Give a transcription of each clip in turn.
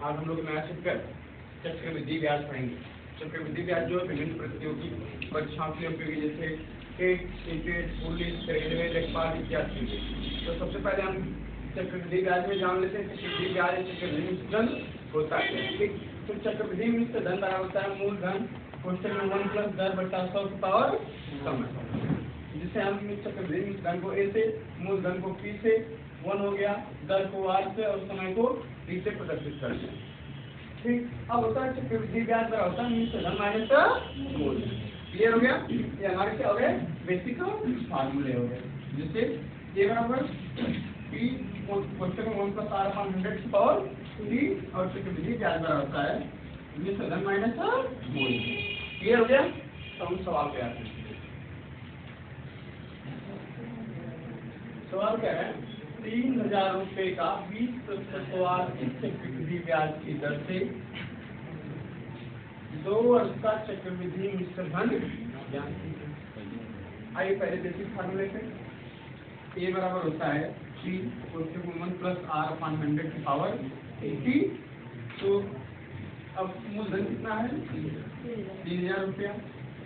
आज हम लोग नया चक्रवृद्धि ब्याज पढ़ेंगे। चक्रवृद्धि ब्याज जो है विभिन्न प्रतियोगी परीक्षाओं के लिए उपयोगी, जैसे क्रिकेट, पुलिस, रेलवे, लेखपाल इत्यादि। तो सबसे पहले हम चक्रवृद्धि ब्याज में जान लेते हैं। चक्रवृद्धि ब्याज चक्रवृद्धि मिश्र धन होता है। ठीक, तो चक्रवृद्धि मिश्र धन बराबर होता है मूलधन कोष्ठक में 1 + दर बटा 100 की पावर समय, जिसे हम चक्रवृद्धि मिश्र धन को ए से, मूलधन को पी से, 1 हो गया, दर को आर से और समय को टी से प्रदर्शित करते हैं। ठीक, अब होता है चक्रवृद्धि ब्याज बराबर होता है मिश्र धन माइनस मूल। क्लियर हो गया? ये हमारे क्या हो गए? बेसिक फार्मूले हो गए, जिससे ए बराबर पी कोष्ठक में 1 + r/100 की पावर टी और चक्रवृद्धि ब्याज बराबर होता है मिश्र धन माइनस मूल। क्लियर हो गया? तो हम सवाल पे आते हैं। सवाल क्या है? 3000 रुपए का 20% वार्षिक चक्रवृद्धि ब्याज की दर से 2 वर्ष का चक्रवृद्धि मिश्र धन। आइए पहले बेसिक फार्मूले पे। ए बराबर होता है पी कोष्ठक में 1 + r/100 की पावर 80। तो अब मूलधन कितना है? 3000 रुपया,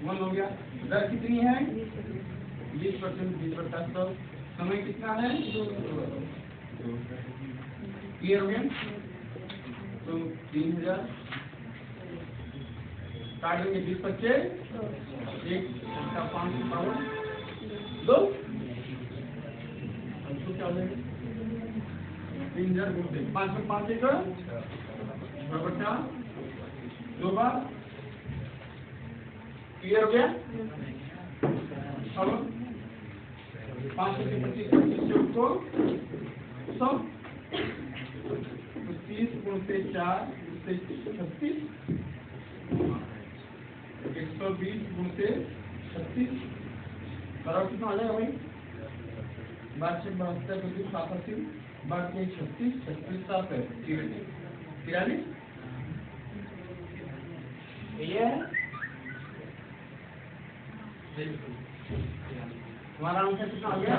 1 हो गया, दर कितनी है? 20%, 20/100, समय कितना है? 2। क्लियर हो गया? तो 3000 काट देंगे, 20 बच्चे 1 का 5 की पावर 2। तो क्या हो जाएगा? 3000 गुणित 5 में 5 1 बटा 2 बार। क्लियर हो गया? अब 5 से 25 को 100, 30 गुणित 4 से 36, 120 गुणित 36 बराबर कितना आ जाएगा भाई? 12 से 72 को 87, 12 से 36, 36 7 है 43। ये है हमारा आंसर कितना हो गया?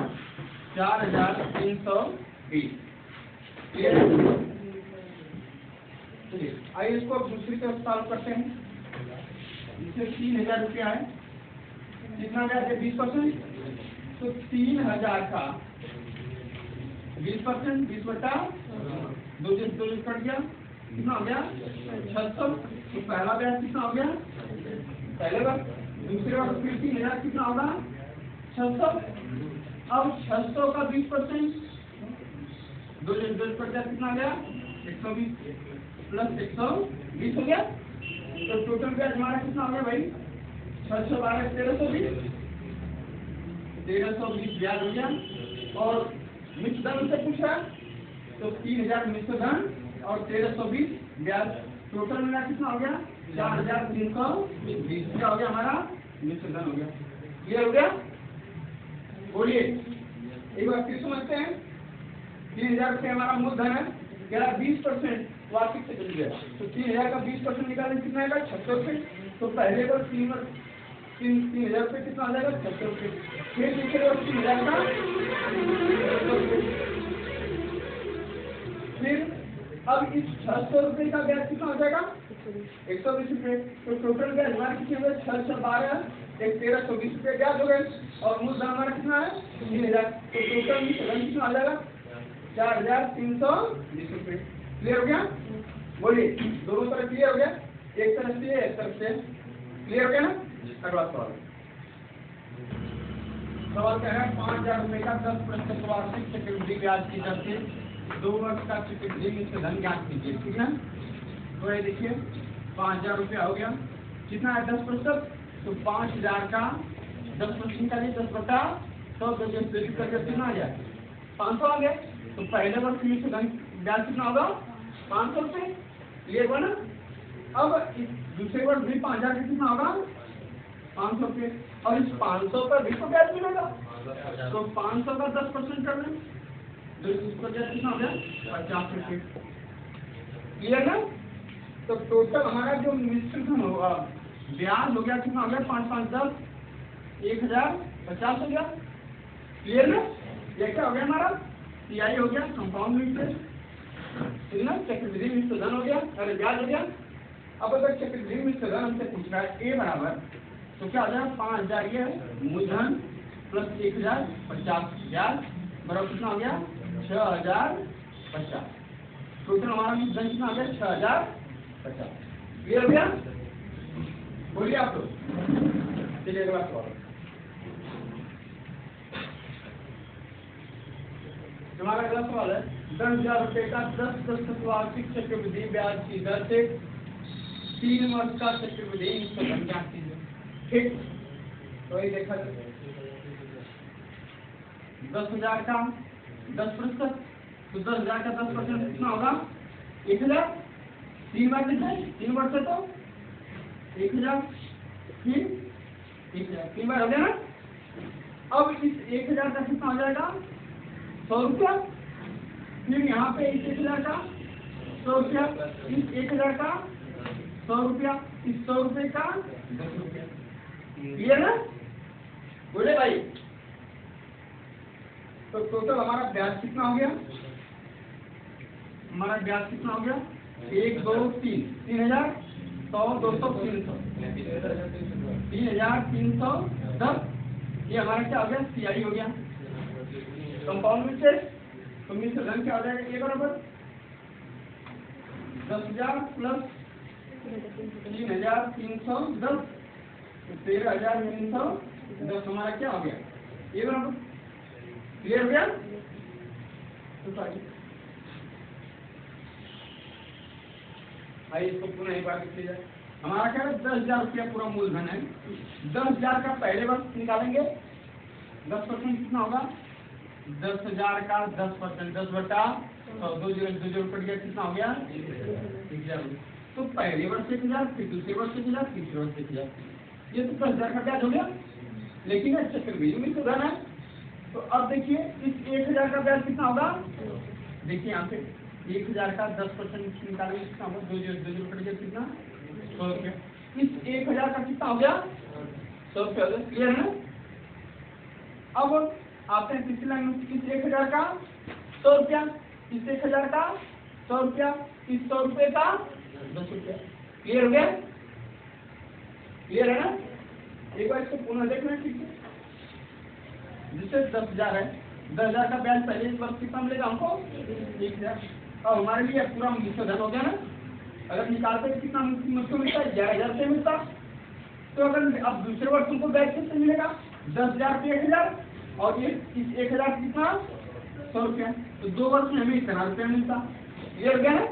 4320। क्लियर? चलिए आइए इसको अब दूसरी तरफ सॉल्व करते हैं। इसमें 3000 रुपया है, कितना ब्याज है? 20%। तो 3000 का 20%, 20/2 से 2 कट गया, कितना हो गया? 600। तो पहला ब्याज कितना हो गया? पहले बार। दूसरे बार फिर 3000 कितना होगा? 600। अब 600 का 20%, 2 से 2 कट गया, कितना गया? 120 + 120 हो गया। तो टोटल ब्याज हमारा कितना हो गया भाई? 612 1320, 1320 ब्याज हो गया। और मिश्र धन से पूछ रहा है, तो 3000 मिश्र धन और 1320 ब्याज, टोटल मिला कितना हो गया? 4320 क्या हो गया? हमारा मिश्र धन हो गया। क्लियर हो गया? बोलिए एक बार फिर समझते हैं। 3000 रुपये हमारा मूलधन है, क्या 20% वार्षिक से चल गया। तो 3000 का 20% निकालें, कितना आएगा? 600 रुपये। तो पहले बार 3000 रुपये कितना आ जाएगा? 600 रुपये। फिर दूसरे बार 3000 का, फिर अब इस 600 रुपये का ब्याज कितना हो जाएगा? 120 रुपये। तो टोटल ब्याज हमारा कितने हुए? 612 एक 1320 रुपये ब्याज हो गए। और मूलधन हमारा कितना है? 3000। तो टोटल मिश्र कितना आ जाएगा? 4320 रुपये। क्लियर हो गया? बोलिए दोनों तरफ क्लियर हो गया? एक तरफ से एक तरफ से क्लियर हो गया ना? अगला सवाल। सवाल क्या है? 5000 रुपये का 10% वार्षिक चक्रवृद्धि ब्याज की दर से 2 वर्ष का चक्रवृद्धि मिश्र धन ज्ञात कीजिए। ठीक है? तो ये देखिए 5000 रुपया हो गया, कितना है? 10%। तो 5000 का 10% निकालिए, 10/100 करके कितना आ गया? 500 आ गया। तो पहले वर्ष मिश्र धन ब्याज कितना होगा? 500 रुपये। क्लियर हुआ ना? अब इस दूसरे वर्ष भी 5000 का कितना होगा? 500 रुपये। और इस 500 पर भी तो ब्याज मिलेगा, तो 500 का 10% कर लें, तो इसका ब्याज कितना हो गया? 50 रुपये। क्लियर ना? तो टोटल हमारा जो मिश्र धन होगा ब्याज हो गया, कितना हो गया? 5 5 10 1050 हो गया। क्लियर ना? ये क्या हो गया? हमारा CI हो गया, कंपाउंड इंटरेस्ट। ठीक ना, चक्रवृद्धि मिश्र धन हो गया, अरे ब्याज हो गया। अब अगर चक्रवृद्धि मिश्र धन हमसे पूछ रहा है ए बराबर, तो क्या हो जाएगा 5000 ये है मूलधन प्लस 1000 50,000 बराबर कितना हो गया 6050। टोटल हमारा मूलधन कितना हो गया 6050। क्लियर हो गया, बोलिए आप लोग। चलिए अगला सवाल, हमारा अगला सवाल है 10,000 रुपए का 10% वार्षिक चक्रवृद्धि ब्याज की दर से 3 वर्ष का चक्रवृद्धि मिश्र धन ज्ञात कीजिए। ठीक, तो ये देखा 10,000 का 10%, तो 10,000 का 10% कितना होगा 1,000। 3 बार कितना है 3 वर्ष है तो 1,000 फिर 1,000 3 बार हो गया ना। अब इस 1,000 का कितना हो जाएगा 100 रुपया, फिर यहाँ पे इस 1,000 का 100 रुपया, इस 1,000 का 100 रुपया, इस 100 रुपये का 10 रुपया। क्लियर ना, बोले भाई। तो टोटल हमारा ब्याज कितना हो गया, हमारा ब्याज कितना हो गया 1 2 3 3,000 100 200 300 3,310। ये हमारा क्या हो गया सीआई हो गया, कंपाउंड इंटरेस्ट। तो मिश्र धन क्या हो जाएगा ए बराबर 10,000 प्लस 3,310 13,310 हमारा क्या हो गया ये बराबर। क्लियर हो गया, तो भाई इसको पुनः एक बार लिख जाए। हमारा क्या है 10,000 रुपया पूरा मूलधन है, 10,000 का पहले वर्ष निकालेंगे 10% कितना होगा 10,000 का 10% 10 बटा 2 0 कट गया कितना हो गया 1,000। तो पहले वर्ष 1,000, फिर दूसरे वर्ष 1,000, तीसरे वर्ष 1,000, ये तो 10,000 का ब्याज हो गया। लेकिन चक्रवृद्धि मिश्र धन है, तो अब देखिए इस 1,000 का ब्याज कितना होगा, देखिए यहाँ पे 1,000 का 10% निकालेंगे कितना होगा 2 0 कट गया कितना 100 रुपया। इस 1,000 का कितना हो गया 100 रुपया हो गया। क्लियर है, अब आते हैं तीसरी लाइन में, इस 1,000 का 100 रुपया, इस 1,000 का 100 रुपया, इस 100 रुपये का 10 रुपया। क्लियर हो गया, क्लियर है ना। एक बार इसको पुनः देखना ठीक है, जिससे 10,000 है 10,000 का ब्याज पहले इस वर्ष कितना मिलेगा हमको 1,000। और हमारे लिए पूरा मिश्र धन हो गया ना, अगर निकालते तो कितना मुझको मिलता है 11,000 से मिलता। तो अगर अब दूसरे वर्ष तुमको ब्याज कितने मिलेगा 10,000 पे 1,000, और ये इस 1,000 कितना 100 रुपया, तो 2 वर्ष में हमें इतना रुपया मिलता। ये हो गया ना।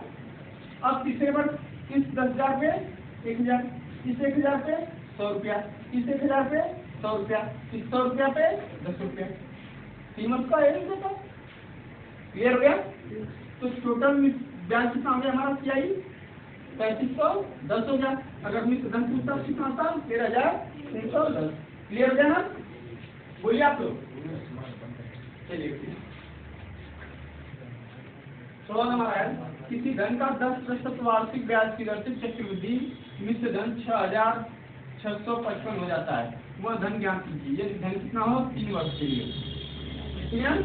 अब तीसरे वर्ष इस 10,000 पे 1,000, इस 1,000 पे 100 रुपया, इस 1,000 पे 100 रुपया, इस 100 रुपया पे 10 रुपया, कीमत का यही देता। क्लियर हो गया, तो टोटल ब्याज कितना हो गया हमारा सीआई 3510 हो गया। अगर मिश्र धन पूछता कितना था 13,310। क्लियर हो गया ना, बोलिए आप लोग। चलिए सवाल हमारा है, किसी धन का 10% वार्षिक ब्याज की दर से चक्रवृद्धि मिश्र धन 6,655 हो जाता है, वह धन ज्ञात कीजिए। ये धन कितना हो 3 वर्ष के लिए। क्लियर,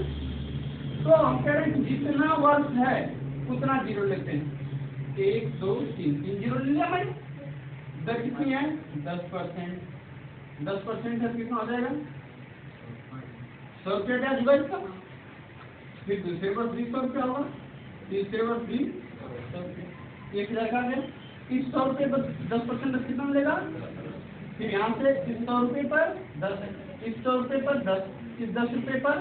तो हम कह रहे हैं जितना वर्ष है उतना जीरो लेते हैं, 1 2 3 जीरो ले लिया भाई। दर कितनी है 10%, 10% है कितना हो जाएगा 100 रुपया ब्याज होगा इसका। फिर दूसरे वर्ष भी 100 रुपया होगा, तीसरे वर्ष भी 100 रुपया, 1,000 का है। इस 100 रुपये पर 10% कितना मिलेगा, फिर यहाँ से इस 100 रुपये पर 10, इस 100 रुपये पर 10, इस 10 रुपये पर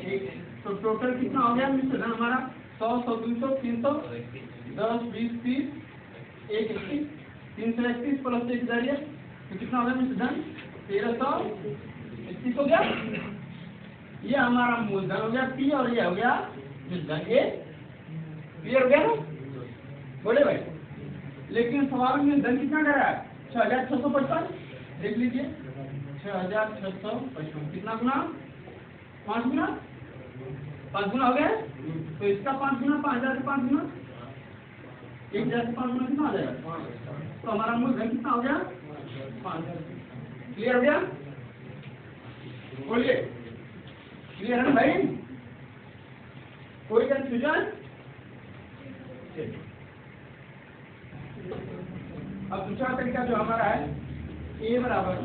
1, तो टोटल कितना हो गया मिश्र धन हमारा 100 100 200 300 10 20 30 1 21 331 प्लस 1,000, तो कितना हो गया मिश्र धन 1,331 हो गया। ये हमारा मूलधन हो गया पी, और ये हो गया मिश्र धन ए। क्लियर हो गया ना, बोले भाई। लेकिन सवाल में धन कितना कर रहा है 6,655, देख लीजिए 6,655 कितना गुना 5 गुना 5 गुना हो गया। तो इसका 5 गुना 5,000 से 5 गुना 1,000 से 5 गुना कितना हो जाएगा, तो हमारा मूलधन कितना हो गया 5,000। क्लियर हो गया, बोलिए। क्लियर है ना भाई, कोई कंफ्यूजन अब दूसरा तरीका जो हमारा है a बराबर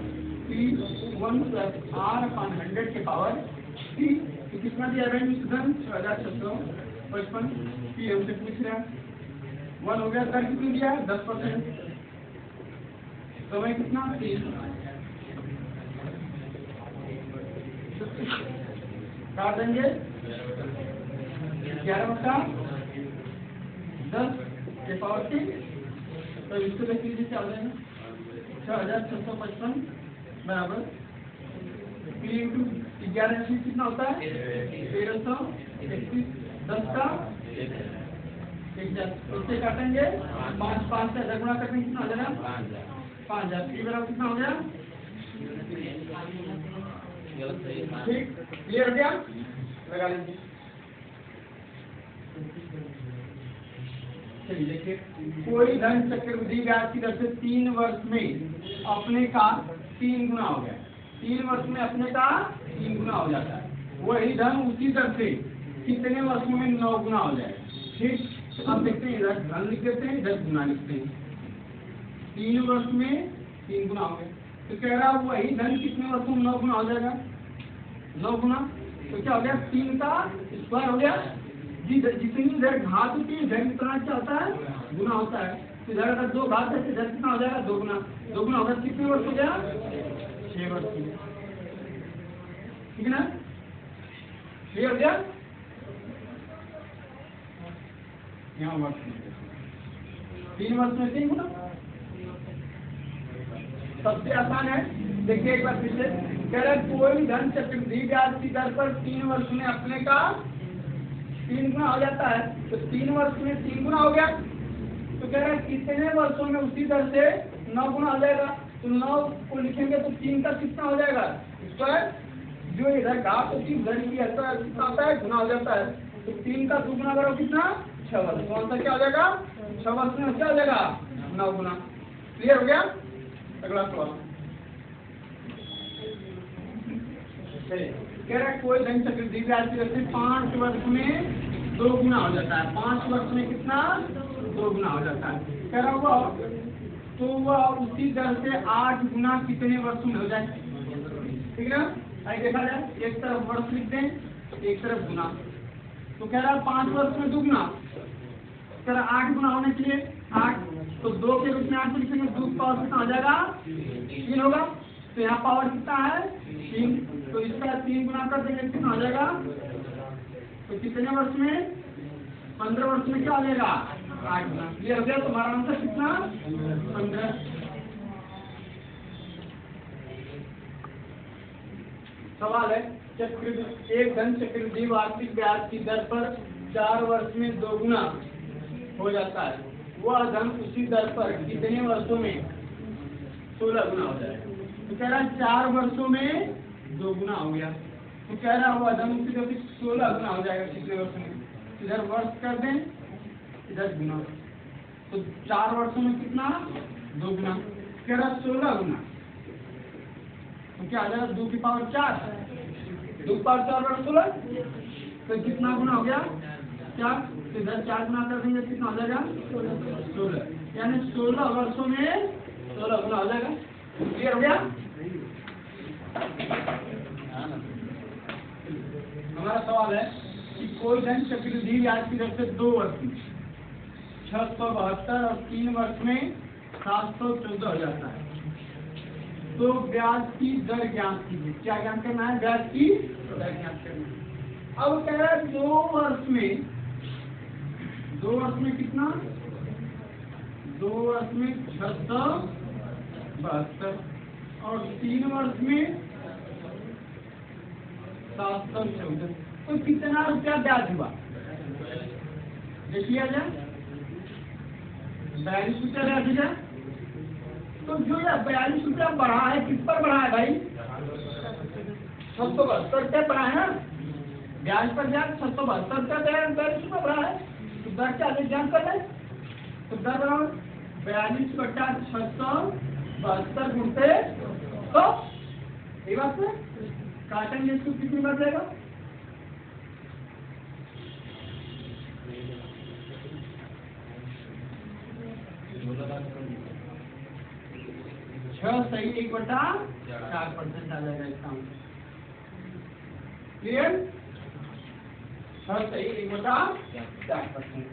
P1 प्लस R/100 के पावर P, तो कितना दिया है धन 6655 P हमसे पूछ रहा है 1 हो गया। दर कितनी दिया है 10%, समय कितना 3 काट देंगे 11/10 के पावर 3, तो इसको लिख लीजिए क्या हो जाएगा 6655 बराबर P इंटू 11 कितना होता है 1331, 10 का 1000, उससे काटेंगे 5 से 10 गुणा करने कितना हो जाएगा 5000, P बराबर कितना हो गया, ठीक क्लियर हो गया, लगा लीजिए। चलिए देखिए, कोई धन चक्रवृद्धि ब्याज की दर से 3 वर्ष में अपने का 3 गुना हो गया, 3 वर्ष में अपने का 3 गुना हो जाता है, वही धन उसी दर से कितने वर्षों में 9 गुना हो जाएगा। ठीक, अब देखते हैं, इधर धन लिख देते हैं, इधर गुना लिखते हैं। 3 वर्ष में 3 गुना हो गया, तो कह रहा है वही धन कितने वर्षों में 9 गुना हो जाएगा, 9 गुना, तो क्या हो गया 3 का स्क्वायर हो गया, जितनी इधर घात होती है इधर कितना क्या होता है गुना होता है, तो इधर अगर 2 घात है तो इधर कितना हो जाएगा 2 गुना, 2 गुना होगा कितने वर्ष हो गया 6 वर्ष, ठीक है ना, क्लियर हो गया। यहाँ वर्ष 3 वर्ष में 3 गुना सबसे आसान है। देखिए एक बार फिर से कह रहे कोई धन चक्रवृद्धि ब्याज की दर पर 3 वर्ष में अपने का 3 गुना हो जाता है, तो 3 वर्ष में 3 गुना हो गया, तो कह रहे हैं कितने वर्षों में उसी दर से 9 गुना हो जाएगा, तो 9 को लिखेंगे तो 3 का कितना हो जाएगा स्क्वायर, जो इधर घात होती है इधर की कितना होता है गुना हो जाता है, तो 3 का 2 गुना करो कितना 6 वर्ष, कौन सा क्या हो जाएगा 6 वर्ष में क्या हो जाएगा 9 गुना, क्लियर हो गया। अगला सवाल कह रहा है कोई धन चक्रवृद्धि ब्याज की दर से 5 वर्ष में 2 गुना हो जाता है, 5 वर्ष में कितना 2 गुना हो जाता है, कह रहा हुआ तो वह उसी दर से 8 गुना कितने वर्षों में हो जाए, ठीक है ना, आइए देखा जाए, एक तरफ वर्ष लिख दें एक तरफ गुना, तो कह रहा है 5 वर्ष में 2 गुना, कह रहा 8 गुना होने के लिए 8, तो 2 के रूप में 8 लिखेंगे, 2 का पावर कितना हो जाएगा 3 होगा, तो यहाँ पावर कितना है 3, तो इसका 3 गुना कर देंगे कितना हो जाएगा, तो कितने वर्ष में 15 वर्ष में क्या हो जाएगा 8 गुना, क्लियर हो गया। तुम्हारा आंसर कितना 15। सवाल है एक धन चक्रवृद्धि वार्षिक ब्याज की दर पर 4 वर्ष में 2 गुना हो जाता है, वह धन उसी दर पर कितने वर्षों में 16 गुना हो जाएगा, तो कह रहा है 4 वर्षों में 2 गुना हो गया, तो कह रहा हुआ धन उसी दर 16 गुना हो जाएगा कितने वर्षों में, इधर वर्ष कर दें इधर गुना, तो 4 वर्षों में कितना 2 गुना, कह रहा 16 गुना, तो क्या आ जाएगा 2 की पावर 4, 2 की पावर 4 बटा 16, तो कितना गुना हो गया 4, तो इधर 4 गुना कर देंगे कितना हो जाएगा 16, यानी 16 वर्षों में 16 गुना हो जाएगा, क्लियर हो गया। हमारा सवाल है कि कोई धन चक्रवृद्धि ब्याज की दर से 2 वर्ष में 672 और 3 वर्ष में 714 हो जाता है, तो ब्याज की दर ज्ञात कीजिए, क्या ज्ञात करना है ब्याज की दर ज्ञात करना है। अब कह रहा है 2 वर्ष में कितना 2 वर्ष में 672 और 3 वर्ष में 714, तो कितना रुपया ब्याज हुआ देखिए जाए 42 रुपया ब्याज दिया, तो जो यह 42 रुपया बढ़ा है किस पर बढ़ा है भाई 672 रुपया बढ़ा है ना, ब्याज पर ब्याज 672 रुपया 42 रुपया बढ़ा है, तो दर क्या जान कर ले, तो दर बराबर 42/672 गुणते 100, ये बात है, काटेंगे इसको कितनी बार जाएगा 6 सही 1/4% आ जाएगा इसका आंसर। क्लियर? 6 सही 1/4%।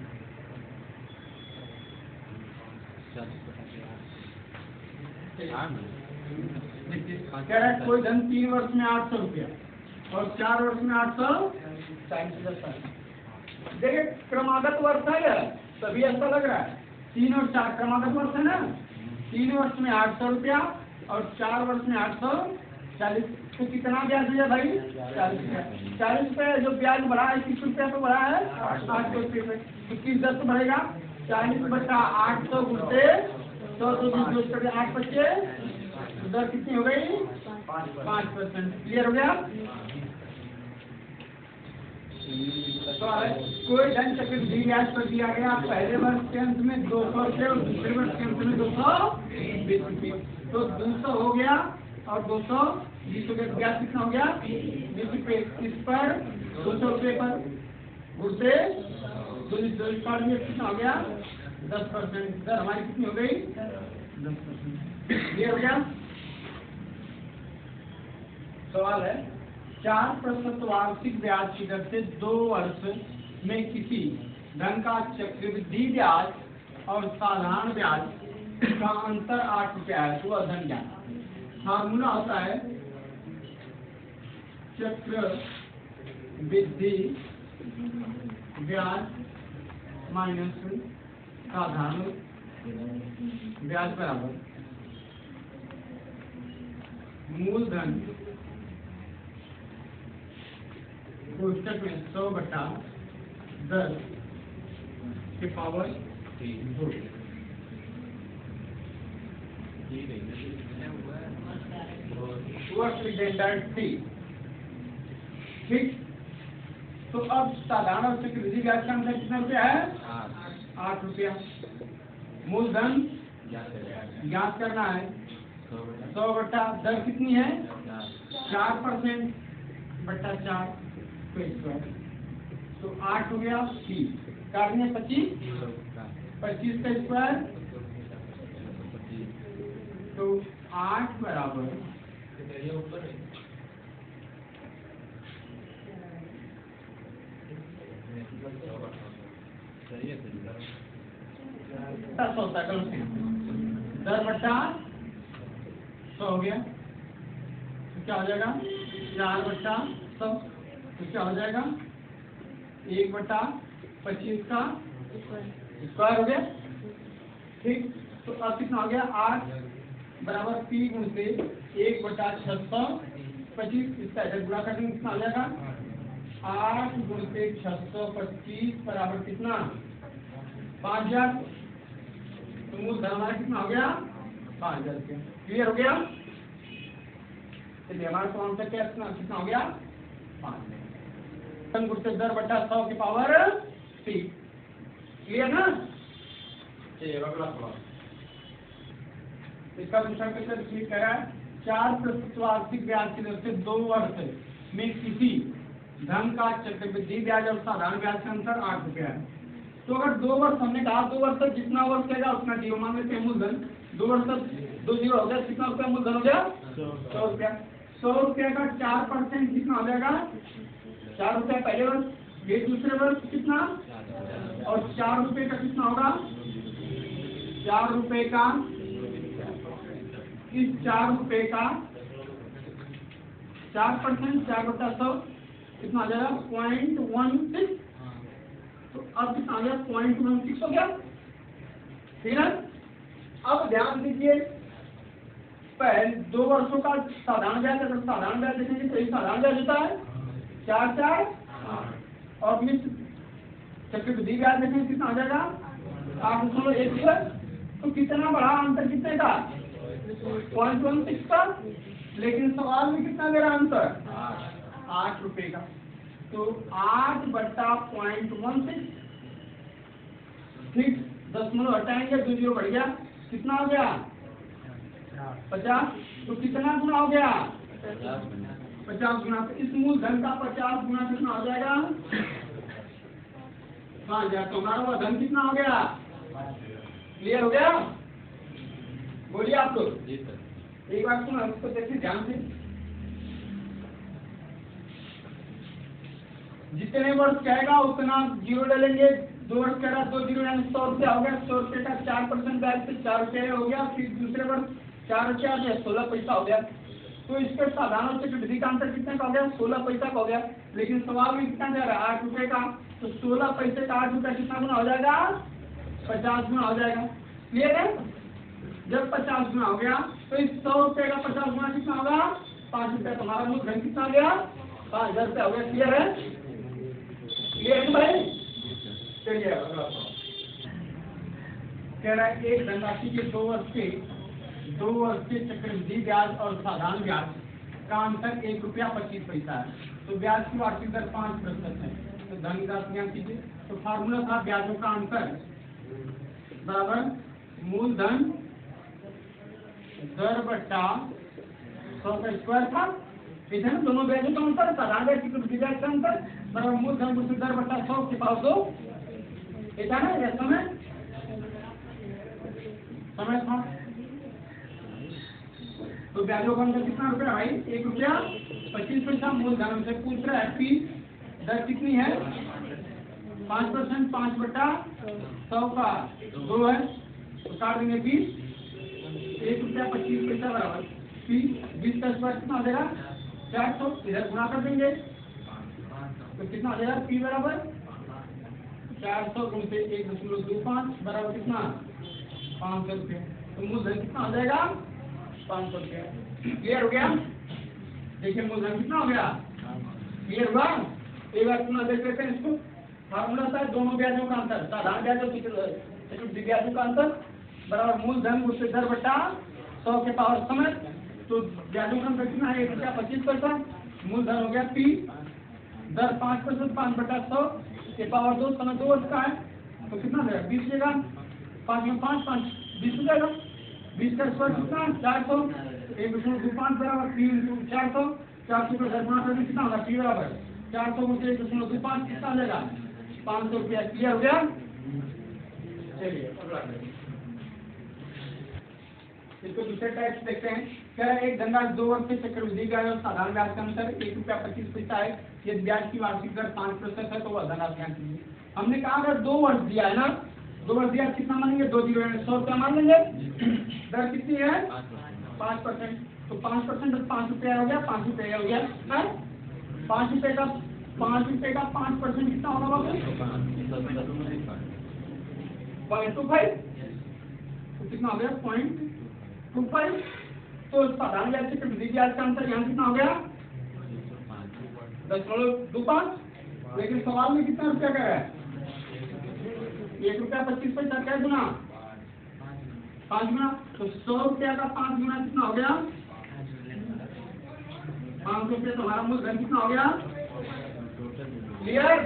कह रहा है कोई धन 3 वर्ष में 800 रुपया और 4 वर्ष में 840। देखिए क्रमागत वर्ष है, तभी ऐसा लग रहा है। 3 और 4 क्रमागत वर्ष है ना। 3 वर्ष में 800 रुपया और 4 वर्ष में 840। तो कितना ब्याज दिया भाई? 40 रुपया। 40 रुपये जो ब्याज बढ़ा है 30 रुपया तो बढ़ा है 800 रुपये। तो 30 10 बढ़ेगा 40/800 गुणते 100 8 बच्चे दर कितनी हो गई? 5%। क्लियर हो गया? तो कोई धन चक्रवृद्धि ब्याज पर दिया गया पहले वर्ष के अंत में 200 रुपये और दूसरे वर्ष के अंत में 220 रुपये। तो 200 हो गया और 220 रुपये का ब्याज कितना हो गया? 20 रुपये। इस पर 200 रुपये पर गुणते 220 पर कितना हो गया? 10%। दर हमारी कितनी हो गई? 10%। क्लियर हो गया? सवाल है 4% वार्षिक ब्याज की दर से 2 वर्ष में किसी धन का चक्रवृद्धि ब्याज और साधारण ब्याज का अंतर 8 रुपया है। तो वह धन क्या? फार्मूला होता है चक्रवृद्धि ब्याज माइनस साधारण ब्याज बराबर मूलधन कोष्टक में 100/10 के पावर 2। ठीक। तो अब साधारण और चक्रवृद्धि ब्याज का अंतर कितना रुपया है? 8 रुपया। मूलधन ज्ञात करना है 100/10 कितनी है? 4%/4 तो 8 हो गया 30 काटने 25 का स्क्वायर तो 8 बराबर 10 होता है। 10/100 हो गया तो क्या हो जाएगा? 4/100 तो क्या हो जाएगा? 1/25 का स्क्वायर हो गया। ठीक। तो अब कितना हो गया? 8 बराबर P गुणित 1/625। इसका इधर गुणा करने कितना हो जाएगा? 8 गुणित 625 बराबर कितना? 5000। तो मूलधन हमारा कितना हो गया? 5000 रुपया। क्लियर हो गया? चलिए हमारा सवाल का क्या कितना हो गया? 5000 गुणित 10/100 की पावर 3। क्लियर ना? चलिए अगला सवाल। इसका दूसरा क्वेश्चन ठीक कह रहा है 4% वार्षिक ब्याज की दर से 2 वर्ष में किसी धन का चक्रवृद्धि ब्याज और साधारण ब्याज का अंतर 8 रुपया है। तो अगर 2 वर्ष हमने कहा 2 वर्ष तक जितना वर्ष रहेगा उतना जीरो मान लेते हैं मूलधन। 2 वर्ष तक 2 जीरो हो गया कितना रुपया मूलधन हो गया? 100 रुपया। 100 रुपया का 4% कितना हो जाएगा? 4 रुपया पहले वर्ष, ये दूसरे वर्ष कितना? और 4 रुपये का कितना होगा? 4 रुपये का इस 4 रुपये का 4% 4/100 कितना आ जाएगा? 0.16। तो अब कितना आ गया? 0.16 हो गया। ठीक है। अब ध्यान दीजिए पहले 2 वर्षों का साधारण ब्याज, अगर साधारण ब्याज देखेंगे तो एक साधारण ब्याज होता है 4 और चक्रवृद्धि ब्याज देखेंगे कितना आ जाएगा? 8.1। तो कितना बड़ा अंतर कितने का? 0.16 का। लेकिन सवाल में कितना दे रहा अंतर? 8 रुपये का। तो 8/0.16। ठीक। 10 हटाएंगे 2 जीरो बढ़ गया कितना हो गया? 50। तो कितना गुना हो गया? 50 गुना। तो इस मूलधन का 50 गुना कितना हो जाएगा? 5000। तो हमारा वह धन कितना हो गया? क्लियर हो गया? बोलिए आप लोग। एक बार सुनो, उसको देखिए ध्यान से। जितने वर्ष कहेगा उतना जीरो डालेंगे। 2 वर्ष कह रहा 2 जीरो यानी 100 रुपया हो गया। 100 रुपये का 4% ब्याज पे 4 रुपये हो गया। फिर दूसरे वर्ष 4 रुपया 16 पैसा हो गया। तो इसके साधारण और चक्रवृद्धि विधि का अंतर कितने का हो गया? 16 पैसा का हो गया। लेकिन सवाल में कितना जा रहा है? 8 रुपये का। तो 16 पैसे का 8 रुपया कितना गुना हो जाएगा? 50 गुना हो जाएगा। क्लियर है? जब 50 गुना हो गया तो इस 100 रुपये का 50 गुना कितना होगा? 5 रुपया। तुम्हारा मूलधन कितना हो गया? 5000 रुपया हो गया। क्लियर है? क्लियर है भाई? चलिए कह रहा है एक धनराशि के 2 वर्ष के चक्रवृद्धि ब्याज और साधारण ब्याज का अंतर 1 रुपया 25 पैसा है। तो ब्याज की वार्षिक दर 5% है। तो धन का ज्ञान कीजिए। तो फार्मूला था ब्याजों का अंतर बराबर मूलधन दर बट्टा 100 का स्क्वायर था। ठीक है ना? दोनों ब्याजों का अंतर, साधारण ब्याज चक्रवृद्धि ब्याज का अंतर बराबर मूलधन गुणित दर बट्टा 100 के पावर 2। ऐसा ना? यह समय था। तो ब्याजों का अंतर कितना रुपया भाई? 1 रुपया 25 पैसा। मूलधन से पूछ रहा है पी दर कितनी है? 5%। 5 बट्टा 100 का 2 है। तो काट देंगे 20। 1 रुपया 25 पैसा बराबर पी 20 का स्क्वायर कितना हो जाएगा? 400। इधर गुणा कर देंगे तो कितना हो जाएगा? पी बराबर 400 गुणित 1.25 बराबर कितना? 500 रुपये। तो मूलधन कितना हो जाएगा? 500 रुपये। क्लियर हो गया? देखिए मूलधन कितना हो गया? क्लियर हुआ? एक बार पुनः देख लेते हैं इसको। फार्मूला था दोनों ब्याजों का अंतर, साधारण ब्याज और चक्रवृद्धि ब्याजों का अंतर बराबर मूलधन गुणित दर बट्टा 100 के पावर समय। तो ब्याजों का अंतर कितना है? 1 रुपया 25 पैसा। मूलधन हो गया पी दर 5%। 5 बट्टा 100 के पावर 2। समय 2 वर्ष का है तो कितना देगा? 20 देगा। 5 में 5 5 20 हो जाएगा। 20 का स्क्वायर कितना? 400। 1.25 बराबर 3 × 400। 400 का घर गुणा करके कितना होगा? पी बराबर 400 गुणित 1.25 कितना आ जाएगा? 500 रुपया। क्लियर हो गया? चलिए अगला इसको दूसरे टाइप से देखते हैं। कह रहा है एक धनराशि 2 वर्ष के चक्रवृद्धि ब्याज और साधारण ब्याज का अंतर 1 रुपया 25 पैसा है। यदि ब्याज की वार्षिक दर 5% है तो वह धनराशि ज्ञान कीजिए। हमने कहा अगर 2 वर्ष दिया है ना, 2 वर्ष दिया कितना मानेंगे? 2 जीरो 100 रुपया मान लेंगे। दर कितनी है? 5%। तो 5% और 5 रुपया हो गया। 5 रुपया हो गया। 5 रुपये का 5% कितना होगा बाबू? 0.25। तो कितना हो गया? 0.25। तो साधारण ब्याज से चक्रवृद्धि ब्याज का अंतर यहाँ कितना हो गया? 10.25। लेकिन सवाल में कितना रुपया कह रहा है? 1 रुपया 25 पैसा। क्या गुना? 5 गुना। तो 100 रुपया का 5 गुना कितना हो गया? 500 रुपया। तो हमारा मूलधन कितना हो गया? क्लियर?